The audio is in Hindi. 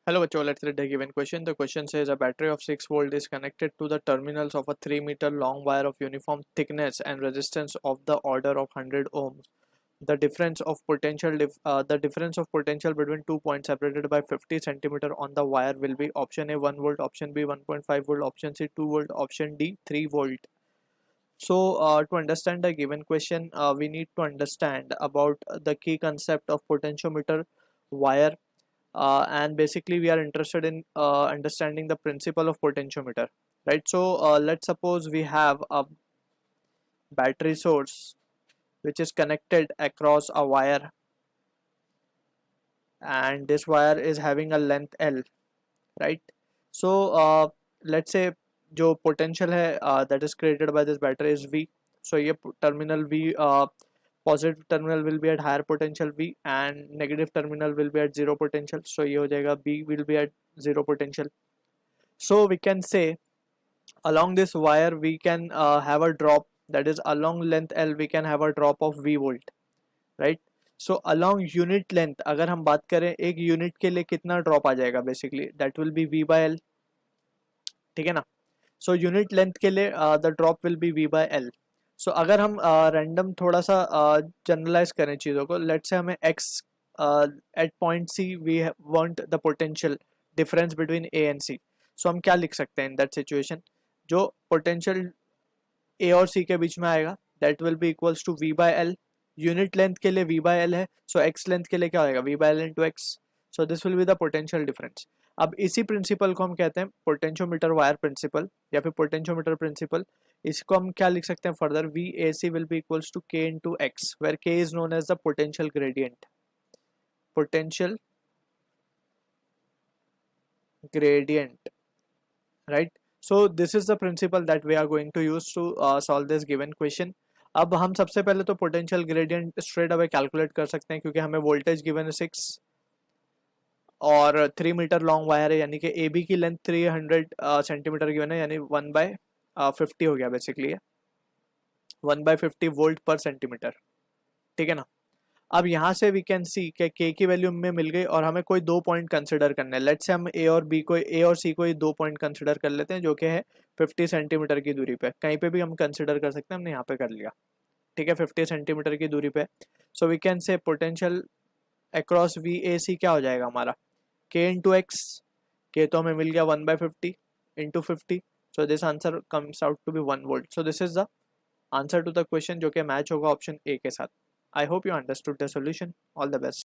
Hello, bachcho, let's read the given question. The question says a battery of 6 volt is connected to the terminals of a 3-meter long wire of uniform thickness and resistance of the order of 100 ohms. The difference of potential between 2 points separated by 50 centimeter on the wire will be option A 1 volt, option B 1.5 volt, option C 2 volt, option D 3 volt. So to understand the given question, we need to understand about the key concept of potentiometer wire, and basically we are interested in understanding the principle of potentiometer, right? So let's suppose we have a battery source which is connected across a wire, and this wire is having a length L, right? So let's say जो potential है that is created by this battery is V. So ये terminal V, positive terminal will be at higher potential V and negative terminal will be at zero potential. So ये हो जाएगा B will be at zero potential. So we can say along this wire we can have a drop, that is along length L we can have a drop of V volt, right? So along unit length अगर हम बात करें एक यूनिट के लिए कितना ड्रॉप आ जाएगा, basically that will B V by L, ठीक है ना? सो यूनिट लेंथ के लिए the drop will be V by L. सो अगर हम रैंडम थोड़ा सा जनरलाइज करें चीज़ों को, लेट्स से हमें x at point C we want the potential difference between A and C. So हम क्या लिख सकते हैं इन दैट सिचुएशन? जो पोटेंशियल A और C के बीच में आएगा that will be equals to V by L. Unit length के लिए V by L है, सो x लेंथ के लिए क्या होगा? V by L into x. So this will be the potential difference. अब इसी प्रिंसिपल को हम कहते हैं पोटेंशियोमीटर वायर प्रिंसिपल या फिर पोटेंशियोमीटर प्रिंसिपल. इसको हम क्या लिख सकते हैं further? VAC will be equals to K into x, where K is known as the potential gradient. Potential gradient, right? So this is the principle that we are going to use to solve this given question. अब हम सबसे पहले तो potential gradient straight away calculate कर सकते हैं क्योंकि हमें वोल्टेज गिवन है 6 और 3 मीटर लॉन्ग वायर है, यानी कि ए बी की लेंथ 300 सेंटीमीटर गिवन है, यानी 1/50 हो गया बेसिकली, 1/50 वोल्ट पर सेंटीमीटर, ठीक है ना? अब यहाँ से वी कैन सी कि के की वैल्यू में मिल गई और हमें कोई दो पॉइंट कंसिडर करने हैं. लेट्स से हम ए और सी को दो पॉइंट कंसिडर कर लेते हैं जो कि है 50 सेंटीमीटर की दूरी पे. कहीं पे भी हम कंसिडर कर सकते हैं, हमने यहाँ पे कर लिया, ठीक है, 50 सेंटीमीटर की दूरी पे. So we can say potential across VAC क्या हो जाएगा हमारा? K into x. के तो हमें मिल गया 1/50 into 50. So this answer comes out to be 1 volt. So this is the answer to the question जो कि मैच होगा ऑप्शन ए के साथ. I hope you understood the solution. All the best.